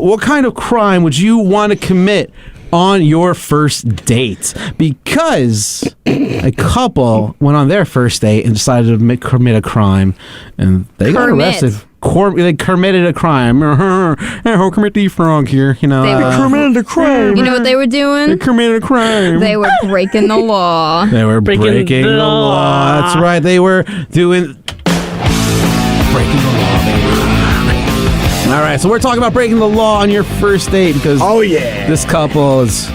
what kind of crime would you want to commit on your first date? Because a couple went on their first date and decided to commit a crime, and they got arrested. They committed a crime. Who committed the frog here? You know, They committed a crime. You know what they were doing? They committed a crime. They were breaking the law. They were breaking the law. That's right. They were breaking the law, baby. All right, so we're talking about breaking the law on your first date because this couple has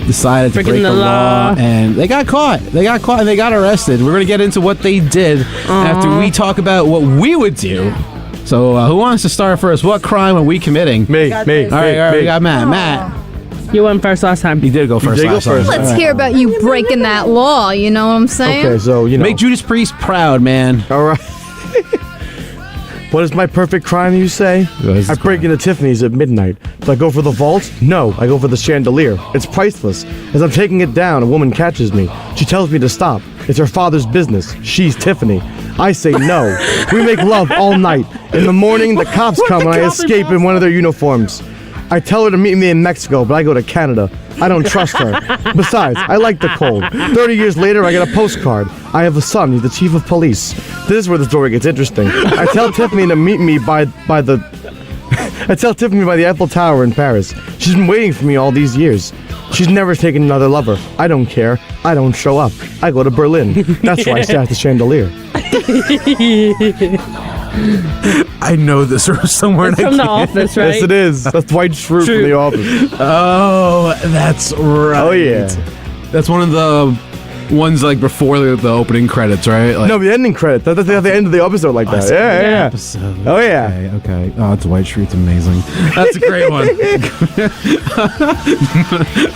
decided to break the law, and they got caught. They got caught and they got arrested. We're going to get into what they did after we talk about what we would do. So who wants to start first? What crime are we committing? Me. All right, we got Matt. Matt. You went first last time. You did go first last time. Let's hear about you breaking that law. You know what I'm saying? Okay, so, Make Judas Priest proud, man. All right. What is my perfect crime, you say? I break into Tiffany's at midnight. Do I go for the vault? No, I go for the chandelier. It's priceless. As I'm taking it down, a woman catches me. She tells me to stop. It's her father's business. She's Tiffany. I say no. We make love all night. In the morning, the cops come and I escape in one of their uniforms. I tell her to meet me in Mexico, but I go to Canada. I don't trust her. Besides, I like the cold. 30 years later, I get a postcard. I have a son. He's the chief of police. This is where the story gets interesting. I tell Tiffany to meet me by the Eiffel Tower in Paris. She's been waiting for me all these years. She's never taken another lover. I don't care. I don't show up. I go to Berlin. That's why I stay at the chandelier. I know this from somewhere. It's from The Office, right? Yes, it is. That's Dwight Schrute from The Office. Oh, that's right. Oh, yeah. That's one of the ones like before the opening credits, right? Like, No, the ending credit. That's the end of the episode like that. Yeah. episode. Oh, yeah. Okay. Oh, Dwight Schrute's amazing. That's a great one.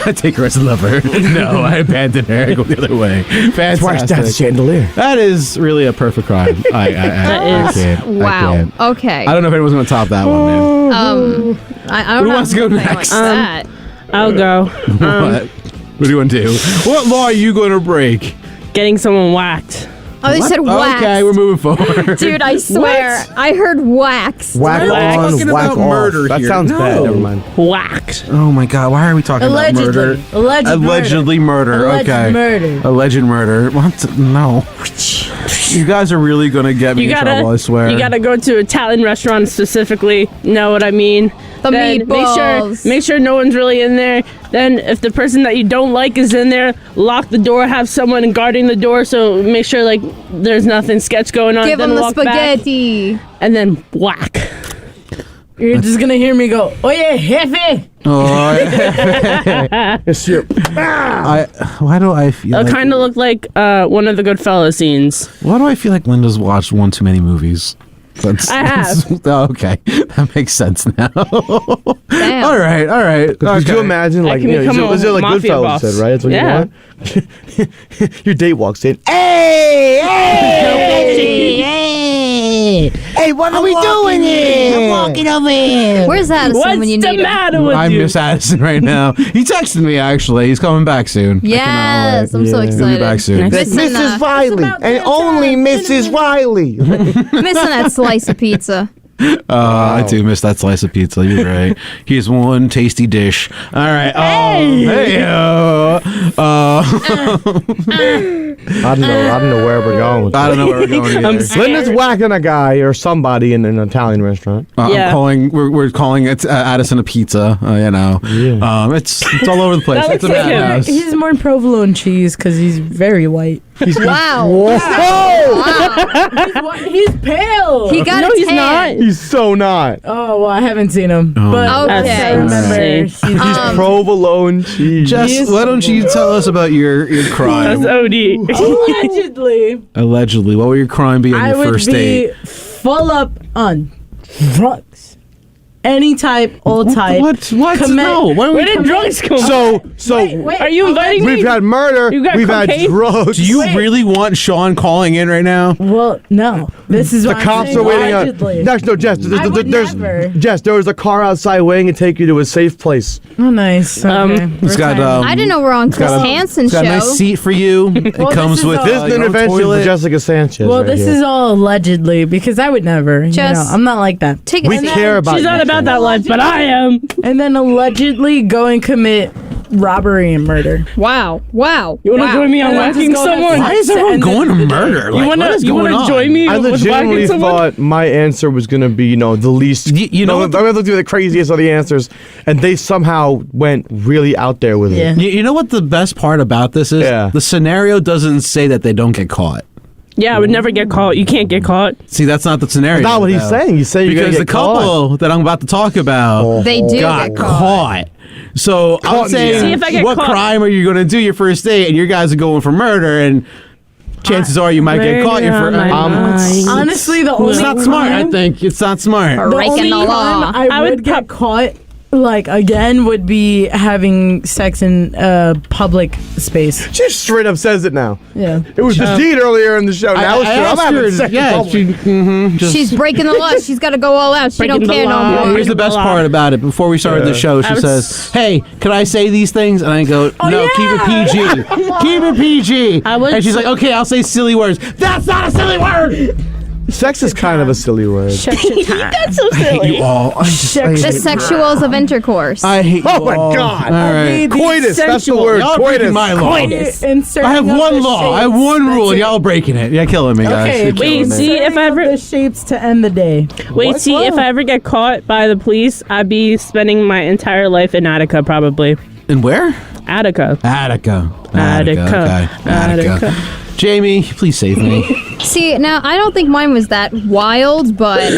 I take her as a lover. No, I abandon her. I go the other way. Fantastic. That's why I stay at the chandelier. That is really a perfect crime. I can't. Wow. I can't. Okay. I don't know if anyone's going to top that one, man. I don't Who know wants to go anything next? Like that. I'll go. What do you want to do? What law are you going to break? Getting someone whacked. Oh, they said wax. Okay, we're moving forward. Dude, I swear, I heard wax. Whack Why are we on, talking whack about off. murder That here? sounds No. bad. Never mind. Whacked. Oh my God! Why are we talking about murder? Allegedly murder. Okay. Alleged murder. What? No. You guys are really gonna get me in trouble. I swear. You gotta go to an Italian restaurant specifically. Know what I mean? The Then meatballs. Make sure no one's really in there. Then if the person that you don't like is in there, lock the door. Have someone guarding the door. So make sure like there's nothing sketch going on. Give then them the walk back, spaghetti. and then whack. You're just gonna hear me go, oh yeah, jefe! Oh, Yes, you. why do I feel? It'll Like, kind of look like one of the Goodfellas scenes. why do I feel like Linda's watched one too many movies? I have. Oh, okay, that makes sense now. Damn. All right. Could you imagine, like, can become a is it like mafia Goodfellas boss. said, right? That's what Yeah. you want? Your date walks in. Hey, what are we doing here? I'm walking over here. Where's Addison What's when you the need him? matter with I you? miss Addison right now. He texted me actually. He's coming back soon. I Yes, cannot I'm so wait. He'll excited. be back soon. Next- Missing, Mrs. Riley, and only Mrs. Riley. missing that slice of pizza. I do miss that slice of pizza. You're right. Here's one tasty dish. All right. Hey. I don't know where we're going with I this. don't know where we're going either. Linda's whacking a guy or somebody in an Italian restaurant. Yeah. I'm calling. We're calling it Addison a pizza. You know. Yeah. It's all over the place. That It's a looks like him. madhouse. He's more provolone cheese because he's very white. Wow. He's pale. He got No, a he's tan. not. He's so not. Oh, well, I haven't seen him. But Okay. I remember. Let's He's He's provolone cheese. Jess, why don't you tell us about your crime? That's OD. allegedly, Allegedly, what would your crime be on I your would first be date? full up on drugs. Any type, all type. What? Commit- No. Why don't Where we did drugs come? So Wait, Are you inviting me? we've had murder. You got We've had cocaine? drugs. Do you Wait. really want Sean calling in right now? Well, no. This is The what I'm cops saying, are waiting allegedly. on. No, Jess. I would never. Jess, there was a car outside waiting to take you to a safe place. Oh, nice. Okay. It's got I didn't know we're on Chris Hansen's It's got show. a nice seat for you. It Well, comes this is with all- This is an your own intervention toilet. for Jessica Sanchez. Well, right this here. is all allegedly because I would never. Jess, I'm not like that. Take We a care about She's you, not a bad about that life, but I am. And then allegedly go and commit robbery and murder. Wow. You want to join me on And then whacking just go ahead someone? Why is everyone going to murder? Like, what is You going want on? to join me I with legitimately whacking someone? thought my answer was going to be, the least. You know what I looked through the craziest of the answers, and they somehow went really out there with Yeah. it. You know what the best part about this is? Yeah. The scenario doesn't say that they don't get caught. Yeah, I would never get caught. You can't get caught. See, that's not the scenario. That's not what he's though. saying. He's saying you're because gonna the get caught. couple that I'm about to talk about They do got get caught. So I'm Caught in the saying, act. See, if I get what caught- crime are you going to do your first date? And your guys are going for murder, and chances are you might get caught. Your first. Honestly, the only It's not smart. I think it's not smart. The Breaking only the law. crime I would get caught, like, again, would be having sex in public space. She straight up says it now. Yeah. It was the deed earlier in the show. Now it's true. I'm asked having her, sex. yeah, in public. She's breaking the law. She's got to go all out. She Breaking don't the care no law. more. Here's the best part about it. Before we started the show, she I was- says, "Hey, can I say these things?" And I go, "No, keep it PG. Keep it PG." I would and she's like, "Okay, I'll say silly words." That's not a silly word. Sex is kind of a silly word. That's so silly. You all. I The sexuals of intercourse. I hate you Oh my all. God. All right. Coitus. That's the word. Y'all breaking Coitus. my law. I have one law. I have one rule, and y'all breaking it. You're killing me, guys. Okay, You're killing wait, me. see, if I ever- the shapes to end the day. Wait, see, if I ever get caught by the police, I'd be spending my entire life in Attica, probably. And where? Attica. Attica. Attica. Okay. Attica. Attica. Jamie, please save me. See, now I don't think mine was that wild, but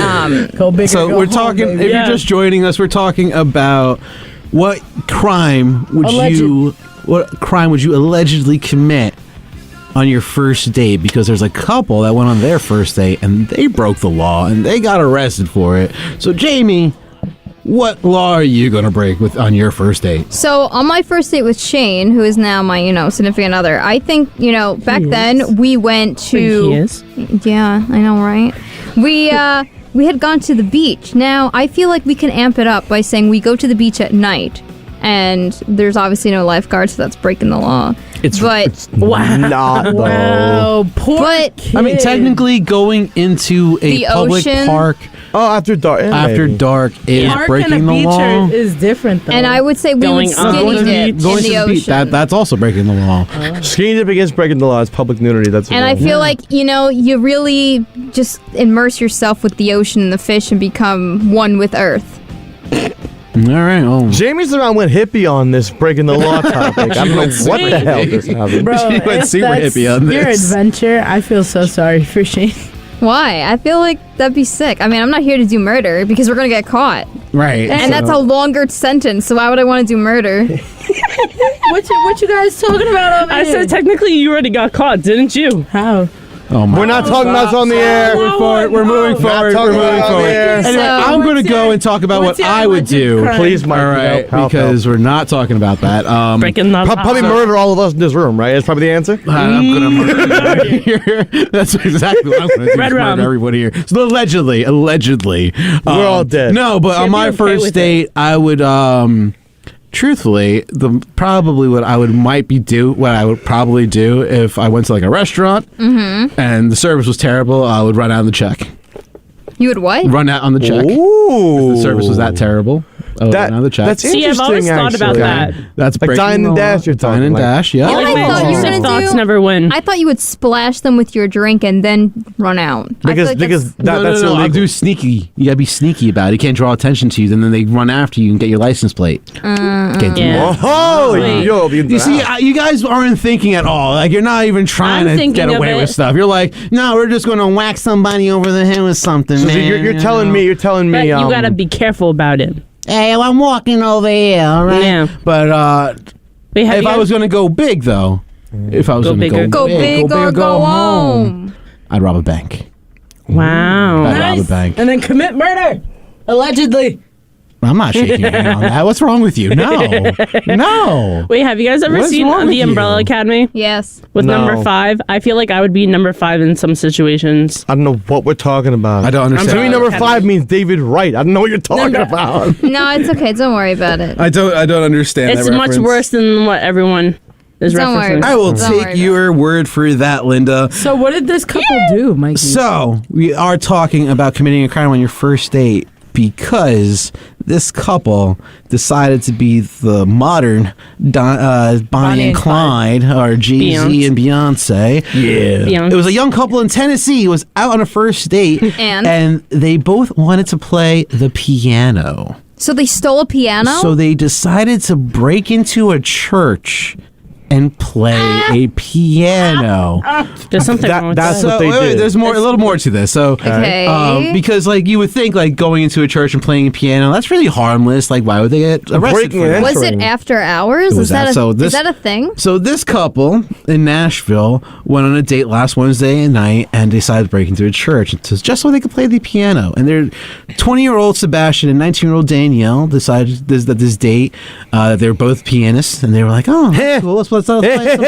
Go big or So go we're home, talking. baby. If Yeah. you're just joining us, we're talking about what crime would you allegedly commit on your first date? Because there's a couple that went on their first date and they broke the law and they got arrested for it. So Jamie, what law are you gonna break on your first date? So on my first date with Shane, who is now my, significant other, I think, back then we went to. He is. Yeah, I know, right? We had gone to the beach. Now I feel like we can amp it up by saying we go to the beach at night, and there's obviously no lifeguard, so that's breaking the law. It's Wow. not though. Wow, poor But kid. I mean, technically, going into a The public ocean? park Oh, after dark. after maybe. dark is Park and a breaking the beach law. is different, though. and I would say we Going would on skinny the dip Going in to the the beach, ocean. that's also breaking the law. Skinny dip against breaking the law is public nudity. That's And I feel like, you really just immerse yourself with the ocean and the fish and become one with Earth. All right. Oh. Jamie's the one went hippie on this breaking the law topic. I don't know what the hell just happened. Bro, She went if super that's hippie on your this. adventure, I feel so sorry for Shane. Why? I feel like that'd be sick. I mean, I'm not here to do murder because we're going to get caught. Right. And that's a longer sentence, so why would I want to do murder? What you guys talking about over I here? said technically you already got caught, didn't you? How? Oh my. We're not talking about this on the air. We're forward. We're moving forward. We're talking moving about forward. it. Anyway, So- I'm going to What's go your- and talk about what what's your I would do. alleged crime? Please, Mike. All right, because we're not talking about that. Breaking the law. Probably murder all of us in this room, right? That's probably the answer. I'm gonna murder here. That's exactly what I'm gonna do. Red is rum. murder everybody here. So allegedly, We're all dead. No, but on Should my be okay first with date, I would truthfully, what I would probably do if I went to like a restaurant and the service was terrible, I would run out on the check. You would what? Run out on the check. Ooh. The service was that terrible. I would run out on the check. That's See, I've always interesting, thought about actually. that. That's Like breaking dine the and law. dash you're Dine talking and like. dash, yeah. You know what I Like, thought you were intrusive gonna thoughts do? never win. I thought you would splash them with your drink and then run out. I feel like Because that's- that's I'll illegal. do sneaky. You gotta be sneaky about it. You can't draw attention to you, and then they run after you and get your license plate. Can't do Yeah. that. Oh, Wait. yo, the You see, you guys aren't thinking at all. Like, you're not even trying I'm to get thinking of away it. with stuff. You're like, no, we're just gonna whack somebody over the head with something, so man. you're telling know? me, you're telling But me, you gotta be careful about it. Hey, I'm walking over here, all right? Yeah. But Wait, have if you I guys- was gonna go big, though, if I was Go gonna big or go big or go home. I'd rob a bank. Wow. I'd rob a bank. And then commit murder. Allegedly. I'm not shaking your hand on that. What's wrong with you? No. No. Wait, have you guys ever What's seen wrong with The you? Umbrella Academy Yes. with No. number 5? I feel like I would be number 5 in some situations. I don't know what we're talking about. I don't To understand. me, number 5 means David Wright. I don't know what you're talking about. No, it's okay. Don't worry about it. I don't understand It's that much reference. worse than what everyone is Don't worry referencing. about I will Don't worry take your word for that, Linda. So what did this couple do, Mikey? So, we are talking about committing a crime on your first date. because this couple decided to be the modern Bonnie and Clyde, or Jay-Z and Beyonce. Yeah. It was a young couple in Tennessee who was out on a first date, and they both wanted to play the piano. So they stole a piano? So they decided to break into a church and play a piano. There's something wrong with that's that. what they did. There's a little more to this. So, Okay. because like you would think, like going into a church and playing a piano, that's really harmless. Like, why would they get arrested for that? Was it after hours? Was Is that that- is that a thing? So this couple in Nashville went on a date last Wednesday night and decided to break into a church just so they could play the piano. And their 20-year-old Sebastian and 19-year-old Danielle decided that this date, they're both pianists, and they were like, "Oh, that's cool. Let's play some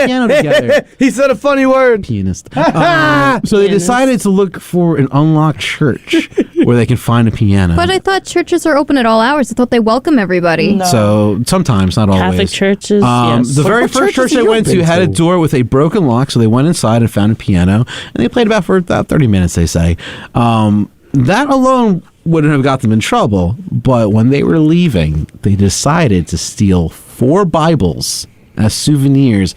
piano together." He said a funny word. Pianist. So they decided to look for an unlocked church where they can find a piano. But I thought churches are open at all hours. I thought they welcome everybody. So sometimes, not always. Catholic churches, yes. The very What first church churches they have you went to been had a to? door with a broken lock, so they went inside and found a piano, and they played for about 30 minutes, they say. That alone wouldn't have got them in trouble, but when they were leaving, they decided to steal 4 Bibles as souvenirs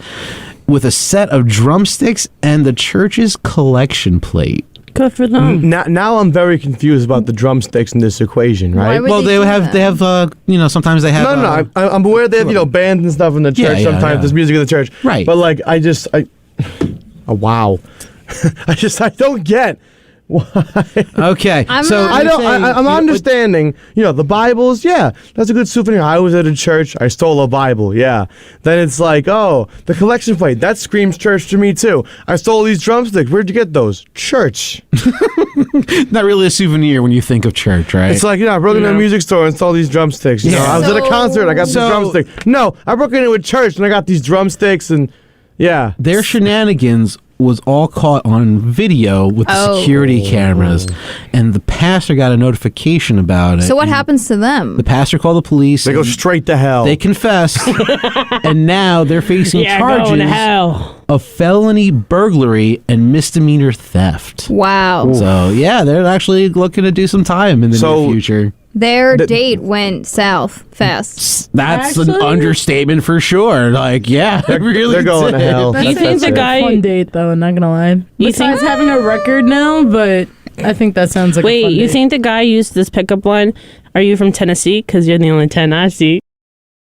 with a set of drumsticks and the church's collection plate. Good for them. Now I'm very confused about the drumsticks in this equation, Why right? would Well, they they do have, that? sometimes they have. No, I'm aware they have, bands and stuff in the church. Yeah, Sometimes yeah. there's music in the church. Right. But like, oh, wow. I don't get why. Okay, I'm so not- I you're don't. saying- I'm understanding. The Bibles. Yeah, that's a good souvenir. I was at a church. I stole a Bible. Yeah. Then it's like, oh, the collection plate. That screams church to me too. I stole these drumsticks. Where'd you get those? Church. not really a souvenir when you think of church, right? It's like, I broke into a music store and stole these drumsticks. Yeah. I was at a concert. I got these So- drumsticks. No, I broke into a church and I got these drumsticks and yeah. Their shenanigans was all caught on video with the Oh. security cameras, and the pastor got a notification about it. So what and happens to them? The pastor called the police. They go and straight to hell. They confessed, and now they're facing Yeah, going to charges hell. of felony burglary and misdemeanor theft. Wow. So yeah, they're actually looking to do some time in the near future. Their date went south fast. That's an Actually? understatement for sure. Like, yeah, it really they're going to did. hell. Do you think the guy? Fun date though, not gonna lie. You Besides think- having a record now, but I think that sounds like a Wait, fun you date. think the guy used this pickup line? Are you from Tennessee? Because you're the only 10 I see.